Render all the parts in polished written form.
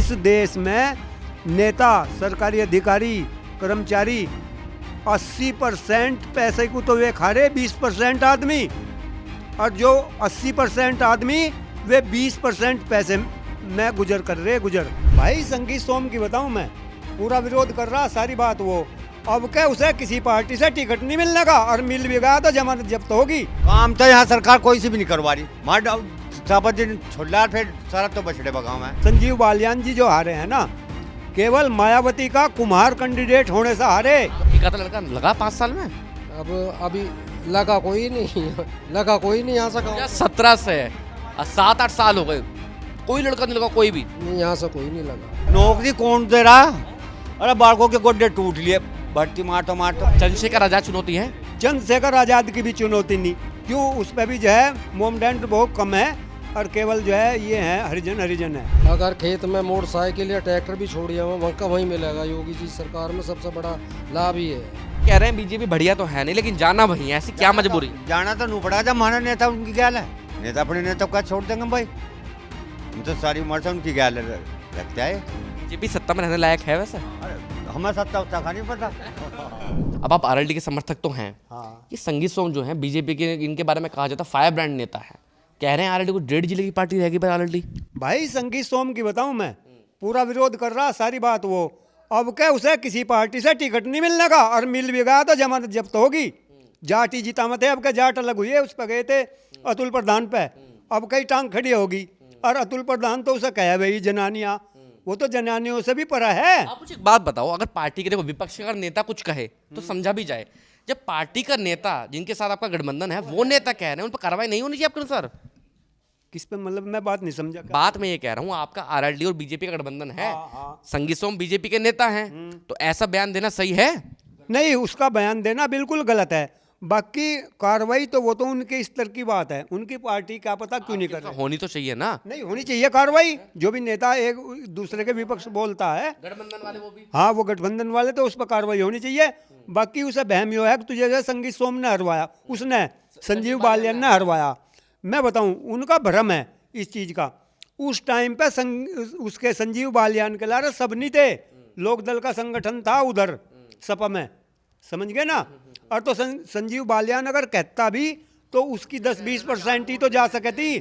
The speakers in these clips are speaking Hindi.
इस देश में नेता, सरकारी अधिकारी, कर्मचारी 80% पैसे को तो वे खा रहे, 20% आदमी, और जो 80% आदमी वे 20% पैसे में गुजर कर रहे गुजर। भाई संगीत सोम की बताऊं, मैं पूरा विरोध कर रहा, सारी बात वो अब क्या उसे किसी पार्टी से टिकट नहीं मिलने का, और मिल भी गया तो जमानत जब्त होगी। काम तो यहाँ सरकार कोई सी भी नहीं करवा रही, दिन छोड़ फिर सारा तो बछड़े बगाव है। संजीव बालियान जी जो हारे हैं ना, केवल मायावती का कुम्हार कैंडिडेट होने से हारे। लड़का लगा 5 साल में, अब अभी लगा कोई नहीं आ सका। 17 से 7-8 साल हो गए, कोई लड़का नहीं लगा, कोई भी नहीं, यहाँ से कोई नहीं लगा। नौकरी कौन दे रहा? अरे बालकों के गोड्डे टूट लिए, भर्ती मार तो। चंद्रशेखर आजाद चुनौती है। चंद्रशेखर आजाद की भी चुनौती नहीं, क्यों? उस पर भी जो है मोमेंट बहुत कम है, और केवल जो है ये है हरिजन है। अगर खेत में मोटरसाइकिल या ट्रैक्टर भी छोड़िए वहीं मिलेगा। योगी जी सरकार में सबसे बड़ा लाभ ही है। कह रहे हैं बीजेपी बढ़िया तो है नहीं, लेकिन जाना वही है, ऐसी क्या मजबूरी? जाना तो नहीं पड़ा, जब हमारा नेता उनकी गैल है, नेता अपने नेता का छोड़ देंगे भाई, हम तो सारी उम्र से उनकी गैल रखते आए। बीजेपी सत्ता में रहने लायक है वैसे? हमें सत्ता उत्ता का नहीं पता। अब आप आरएलडी के समर्थक तो हैं। हाँ। ये संगीत सोम जो है बीजेपी के, इनके बारे में कहा जाता है फायर ब्रांड नेता है। कह रहे हैं आरएलडी को 1.5 जिले की पार्टी रहेगी पर आरएलडी। भाई संगीत सोम की बताऊं, मैं पूरा विरोध कर रहा, सारी बात वो अब क्या उसे किसी पार्टी से टिकट नहीं मिलने का, और मिल भी गया तो जमानत जब्त होगी। जाट ही जीता मत है, अब क्या जाट अलग हुई है। उस पर गए थे अतुल प्रधान पे, अब कई टांग खड़ी होगी, और अतुल प्रधान तो उसे कहे भाई जनानियाँ, वो तो जनानियों से भी परा है। आप मुझे एक बात बताओ, अगर पार्टी के, देखो विपक्ष का अगर नेता कुछ कहे तो समझा भी जाए, जब पार्टी का नेता जिनके साथ आपका गठबंधन है वो नेता कह रहे हैं, उन पर कार्रवाई नहीं होनी चाहिए आपके अनुसार? किस पे? मतलब मैं बात नहीं समझा। बात मैं ये कह रहा हूँ, आपका आरएलडी और बीजेपी का गठबंधन है। हाँ। संगीत सोम बीजेपी के नेता हैं, तो ऐसा बयान देना सही है? नहीं, उसका बयान देना बिल्कुल गलत है। बाकी कार्रवाई तो वो तो उनके स्तर की बात है, उनकी पार्टी क्या पता क्यों नहीं कर रही। होनी तो चाहिए ना। नहीं होनी चाहिए कार्रवाई। जो भी नेता एक दूसरे के विपक्ष बोलता है, गठबंधन वाले वो भी, हाँ वो गठबंधन वाले, तो उस पर कार्रवाई होनी चाहिए। बाकी उसे बहम यो है कि तुझे जो संगीत सोम ने हरवाया, उसने संजीव बालियान ने हरवाया। मैं बताऊं, उनका भ्रम है इस चीज़ का। उस टाइम पे उसके संजीव बालियान के लारे सब नहीं थे, लोकदल का संगठन था उधर सपा में, समझ गए ना। और तो संजीव बालियान अगर कहता भी तो उसकी 10-20% ही तो जा सके थी,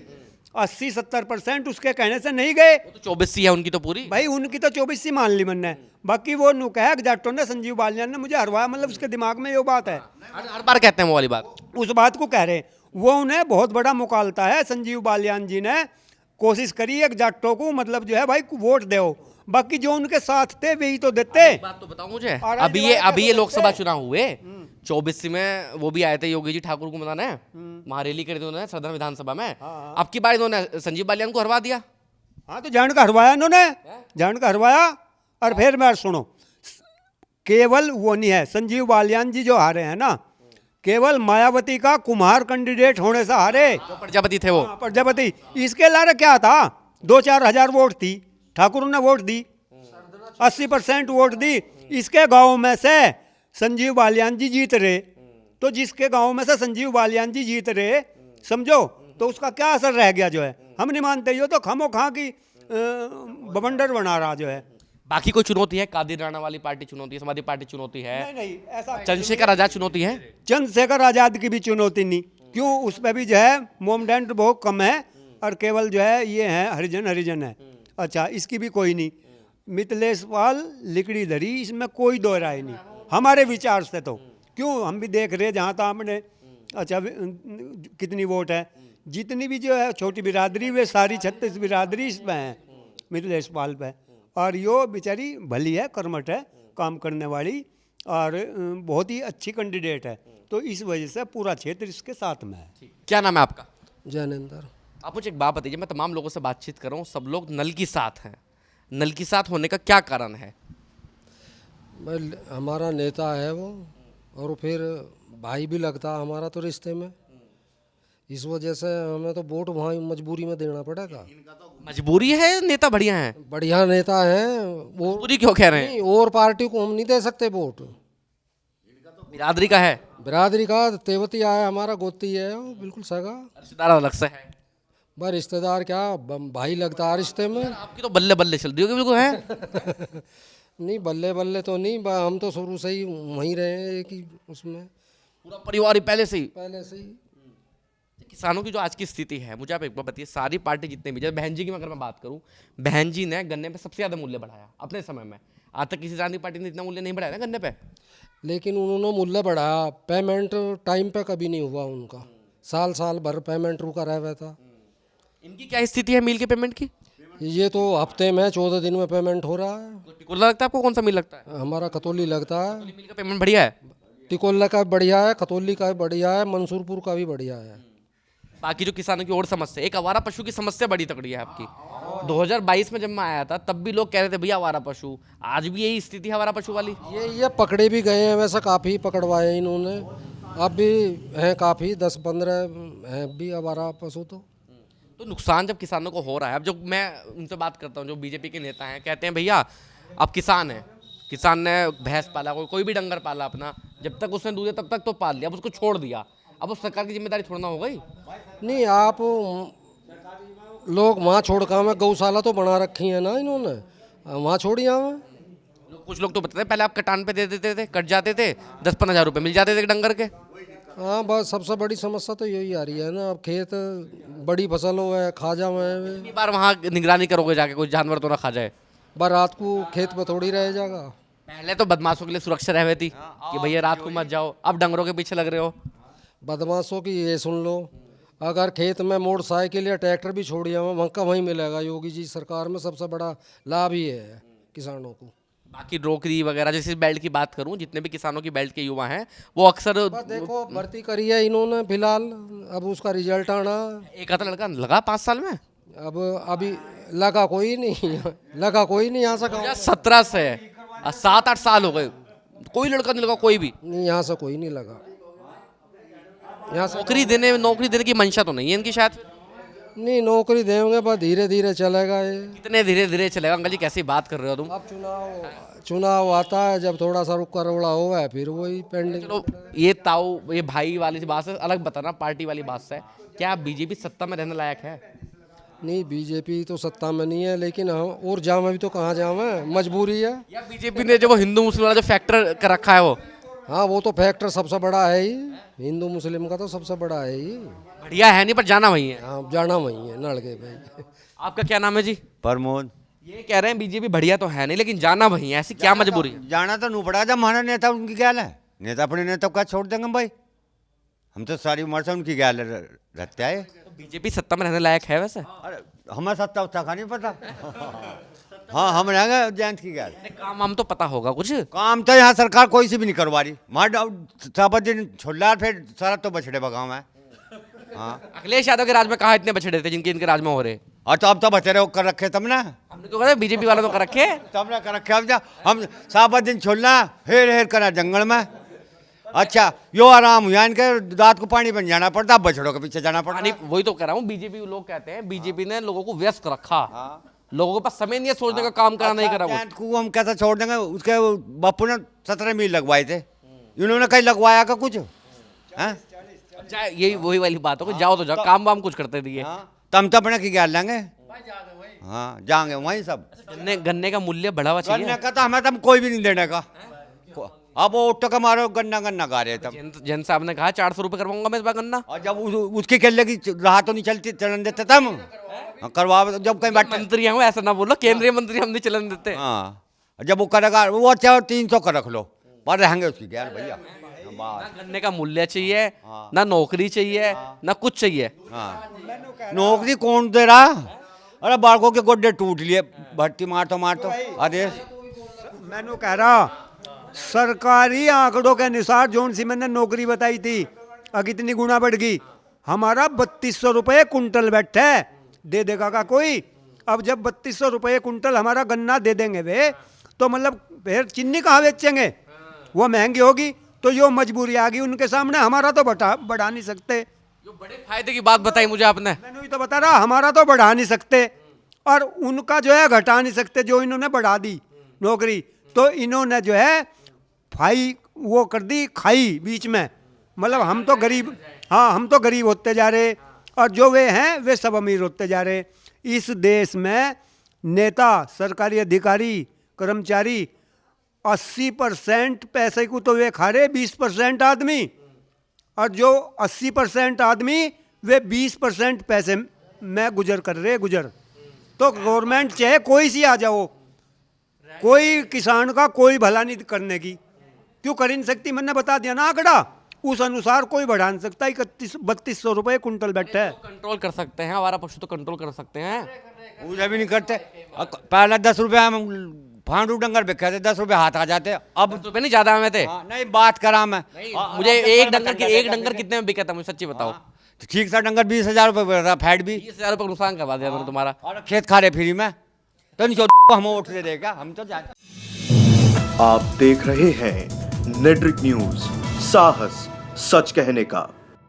80-70% उसके कहने से नहीं गए। तो 24 है उनकी तो पूरी। भाई उनकी तो 24 मान ली मैंने, बाकी वो नु कहा जाटों ने संजीव बालियान ने मुझे हरवाया, मतलब उसके दिमाग में ये बात है। हर बार कहते हैं वो वाली बात। उस बात को कह रहे, वो उन्हें बहुत बड़ा मुकालता है। संजीव बालियान जी ने कोशिश करी एक जाटों को, मतलब जो है भाई वोट दो, बाकी जो उनके साथ थे वही तो देते। बात तो बताओ मुझे, और अभी ये लोकसभा चुनाव हुए 24 में, वो भी आए थे योगी जी ठाकुर को मनाने, महारैली करी थी उन्होंने सदन विधानसभा में। अब की बार इन्होंने संजीव बालियान को हरवा दिया। हाँ तो जान का हरवाया इन्होंने, जान का हरवाया। और फिर मैं सुनो, केवल वो नहीं है, संजीव बालियान जी जो हारे हैं ना, केवल मायावती का कुम्हार कैंडिडेट होने से हारे। जो प्रजापति थे वो। हाँ, प्रजापति। इसके लारे क्या था, 2-4 हजार वोट थी, ठाकुर ने वोट दी, 80% वोट दी। इसके गांव में से संजीव बालियान जी जीत रहे, तो जिसके गांव में से संजीव बालियान जी जीत रहे, समझो, तो उसका क्या असर रह गया जो है। हम नहीं मानते, यो तो खामो खां की बवंडर बना रहा जो है। बाकी कोई चुनौती है? कादिर राणा वाली पार्टी चुनौती है, समाजवादी पार्टी चुनौती है, नहीं ऐसा। चंद्रशेखर आजाद चुनौती है। चंद्रशेखर आजाद की भी चुनौती नहीं, क्यों? उस पर भी जो है मोमेंट बहुत कम है, और केवल जो है ये है हरिजन है। अच्छा, इसकी भी कोई नहीं। मिथिलेश पाल लिकड़ी धरी, इसमें कोई दो राय नहीं हमारे विचार से तो। क्यों? हम भी देख रहे जहाँ तक हमने, अच्छा कितनी वोट है, जितनी भी जो है छोटी बिरादरी, वे सारी 36 बिरादरी इस पे हैं, मिथिलेश पाल पे। और यो बेचारी भली है, कर्मठ है, काम करने वाली, और बहुत ही अच्छी कैंडिडेट है, तो इस वजह से पूरा क्षेत्र इसके साथ में है। क्या नाम है आपका? जैनेंद्र। आप मुझे एक बात बताइए, मैं तमाम लोगों से बातचीत कर रहा हूँ, सब लोग नल की साथ हैं। नल की साथ होने का क्या कारण है? हमारा नेता है वो, और फिर भाई भी लगता हमारा तो रिश्ते में, इस वजह से हमें तो वोट वहाँ मजबूरी में देना पड़ेगा। मजबूरी है? नेता बढ़िया है, बढ़िया नेता है वो। मजबूरी क्यों कह रहे हैं? और पार्टी को हम नहीं दे सकते वोट। बिरादरी का है, बिरादरी का तेवती आया, हमारा गोती है, वो बिल्कुल सगा रिश्तेदार अलग से है। बस रिश्तेदार क्या, भाई लगता है रिश्ते में। आपकी तो बल्ले बल्ले चल रही होगी बिल्कुल है। नहीं बल्ले बल्ले तो नहीं, हम तो शुरू से ही वहीं रहे हैं एक ही उसमें, पूरा परिवार ही पहले से ही। पहले से ही। किसानों की जो आज की स्थिति है, मुझे आप एक बार बताइए, सारी पार्टी जितने भी, जैसे बहन जी की अगर मैं बात करूं, बहन जी ने गन्ने पे सबसे ज्यादा मूल्य बढ़ाया अपने समय में। आज तक किसी राजनीतिक पार्टी ने इतना मूल्य नहीं बढ़ाया ना गन्ने पे। लेकिन उन्होंने मूल्य बढ़ाया, पेमेंट टाइम पे कभी नहीं हुआ उनका, साल साल भर पेमेंट रुका रहा था। इनकी क्या स्थिति है मिल के पेमेंट की? ये तो हफ्ते में 14 दिन में पेमेंट हो रहा है। टिकोला लगता है आपको? कौन सा मिल लगता है? हमारा खतौली लगता है। मिल का पेमेंट बढ़िया है। टिकोला का बढ़िया है, खतौली का भी बढ़िया है, मंसूरपुर का भी बढ़िया है। बाकी जो किसानों की और समस्या, एक आवारा पशु की समस्या बड़ी तगड़ी है आपकी। 2022 में जब मैं आया था तब भी लोग कह रहे थे भैया आवारा पशु, आज भी यही स्थिति है आवारा पशु वाली। ये पकड़े भी गए हैं, वैसे काफ़ी पकड़वाए इन्होंने, अब भी हैं काफ़ी, 10-15 हैं भी आवारा पशु। तो नुकसान जब किसानों को हो रहा है, अब जो मैं उनसे बात करता हूँ जो बीजेपी के नेता हैं, कहते हैं भैया आप किसान हैं, किसान ने भैंस पाला, कोई भी डंगर पाला अपना, जब तक उसने दूध तब तक तो पाल लिया, अब उसको छोड़ दिया, अब उस सरकार की जिम्मेदारी छोड़ना हो गई। नहीं, आप लोग वहाँ छोड़ कर में गौशाला तो बना रखी है ना इन्होंने, वहाँ छोड़ी हमें। कुछ लोग तो बताते हैं पहले आप कटान पे दे देते थे, कट जाते थे, 10-15 हज़ार रुपये मिल जाते थे डंगर के। हाँ बस सबसे बड़ी समस्या तो यही आ रही है ना, अब खेत बड़ी फसल हो है, खा जावे। कितनी बार वहाँ निगरानी करोगे जाके कोई जानवर तो ना खा जाए? बार रात को खेत में थोड़ी रह जाएगा। पहले तो बदमाशों के लिए सुरक्षा रह थी कि भैया रात को मत जाओ, अब डंगरों के पीछे लग रहे हो। बदमाशों की ये सुन लो, अगर खेत में मोटरसाइकिल या ट्रैक्टर भी छोड़िए वहाँ का वहीं मिलेगा। योगी जी सरकार में सबसे बड़ा लाभ ही है किसानों को। बाकी नौकरी वगैरह, जैसे बेल्ट की बात करूं, जितने भी किसानों की बेल्ट के युवा हैं वो अक्सर, बस देखो भर्ती करी है इन्होंने फिलहाल, अब उसका रिजल्ट आना। एक आधा लड़का लगा 5 साल में, अब अभी लगा कोई नहीं, लगा कोई नहीं यहाँ से। 17 से 7-8 साल हो गए, कोई लड़का नहीं लगा, कोई भी नहीं, यहाँ से कोई नहीं लगा। यहाँ से नौकरी देने की मंशा तो नहीं है इनकी शायद। नहीं, नौकरी देंगे बस धीरे धीरे चलेगा ये। कितने धीरे धीरे चलेगा अंकल जी, कैसी बात कर रहे हो तुम? अब चुनाव आता है, जब थोड़ा सा रुका रोड़ा हुआ है फिर वही पेंडिंग। चलो ये भाई वाली बात से अलग बताना, पार्टी वाली बात से, क्या बीजेपी सत्ता में रहने लायक है? नहीं, बीजेपी तो सत्ता में नहीं है, लेकिन हम और जावे भी तो कहाँ जावे, मजबूरी है। या बीजेपी ने जो वो हिंदू मुस्लिम वाला जो फैक्टर कर रखा है वो, हाँ वो तो फैक्टर सबसे बड़ा है ही, हिंदू मुस्लिम का तो सबसे बड़ा है ही। बढ़िया है नहीं, पर जाना वही है। हाँ जाना वही है, नड़के भाई। आपका क्या नाम है जी? प्रमोद। ये कह रहे हैं बीजेपी बढ़िया तो है नहीं, लेकिन जाना वही है, ऐसी क्या मजबूरी है? जाना तो नहीं पड़ा, जब हमारा नेता उनकी गैल है, नेता अपने नेता को क्या छोड़ देंगे भाई, हम तो सारी उम्र से उनकी गैल रहते आए। तो बीजेपी सत्ता में रहने लायक है वैसे? अरे हमें सत्ता उत्ता का नहीं पता। हाँ हम रहेंगे जयंत की गैल। काम वाम तो पता होगा कुछ? काम तो यहाँ सरकार कोई सी भी नहीं करवा रही, मार सब दिन छोड़ फिर सारा तो बछड़े बगाव है। हाँ अखिलेश यादव के राज में कहा इतने बछड़े थे जिनके इनके राज में हो रहे? और तो अब तो बछड़े कर रखे तब ना, हमने तो कहा बीजेपी वालों ने कर रखे, तब ना कर रखे। अब जा हम साबत दिन छोड़ना हेर हेर करना जंगल में। अच्छा यो आराम हुआ, इनके रात को पानी बन जाना पड़ता, बछड़ों के पीछे जाना पड़ता। नहीं वही तो कह रहा हूँ, बीजेपी लोग कहते हैं बीजेपी ने लोगों को व्यस्त रखा, लोगों के पास समय नहीं है सोचने का, काम करना नहीं करा। जयंत को हम कैसे छोड़ देंगे, उसके बापू ने 17 मील लगवाए थे, इन्होंने कहीं लगवाया का कुछ है? यही वही वाली बात हो, जाओ तो जाओ, काम वाम कुछ करते दिए। तो हम तो अपने की गैर लेंगे। हाँ जाएंगे वहीं सब। गन्ने का मूल्य बढ़ावा चाहिए। गन्ने का तो हमें तो कोई भी नहीं देने का। अब वो उठ के मारो गन्ना गन्ना गा रहे तब। जैन साहब ने कहा 400 रुपये करवाऊंगा मैं इस बार गन्ना, और जब उसकी केले की राह तो नहीं चलती चलन देते तब करवा, जब कहीं बैठे मंत्री हैं ऐसा ना बोलो, केंद्रीय मंत्री हम नहीं चलन देते। हाँ जब वो करेगा वो अच्छा 300 का रख लो, पर रहेंगे उसकी गैर भैया। ना गन्ने का मूल्य चाहिए, ना नौकरी चाहिए, ना कुछ चाहिए। हाँ नौकरी कौन दे रहा? अरे बालकों के गोड्डे टूट लिए, भर्ती मार तो अरे मैंने कह रहा सरकारी आंकड़ों के अनुसार जोन सी मैंने नौकरी बताई थी, कितनी गुना बढ़ गई। हमारा 3200 रुपये कुंटल बैठा है, दे देगा का कोई? अब जब 3200 रुपये कुंटल हमारा गन्ना दे देंगे वे, तो मतलब फिर चीनी कहाँ बेचेंगे, वो महंगी होगी। तो यो मजबूरी आ गई उनके सामने, हमारा तो बढ़ा नहीं सकते। जो बड़े फायदे की बात बताई मुझे आपने, मैंने ही तो बता रहा, हमारा तो बढ़ा नहीं सकते और उनका जो है घटा नहीं सकते। जो इन्होंने बढ़ा दी नौकरी, तो इन्होंने जो है फाई वो कर दी खाई बीच में। मतलब हम तो गरीब, हाँ हम तो गरीब होते जा रहे, और जो वे हैं वे सब अमीर होते जा रहे हैं। इस देश में नेता, सरकारी अधिकारी, कर्मचारी 80% पैसे को तो वे खा रहे, 20% आदमी, और जो 80% आदमी वे 20% पैसे में गुजर कर रहे गुजर। तो गवर्नमेंट चाहे कोई सी आ जाओ, कोई किसान का कोई भला नहीं करने की, क्यों कर ही नहीं सकती। मैंने बता दिया ना आंकड़ा, उस अनुसार कोई बढ़ा नहीं सकता। 3100 रुपये कुंटल बैठा है। कंट्रोल कर सकते हैं, हमारा पशु तो कंट्रोल कर सकते हैं। पूजा भी नहीं करते। पहले 10 रुपये हम फांडू डंगर बिके थे, 10 रुपये हाथ आ जाते। अब तो नहीं ज्यादा में थे। हाँ, नहीं बात करा मैं। मुझे एक डंगर कितने में बिका था, मुझे सच्ची बताओ। तो ठीक सा डंगर 20,000 रुपये बिक रहा, फैट भी 20,000 रुपये नुकसान करवा दिया मैंने तुम्हारा। और खेत खा रहे फ्री में, तो नहीं हम वोट दे देगा, हम तो जाते। आप देख रहे हैं नेट्रिक न्यूज, साहस सच कहने का।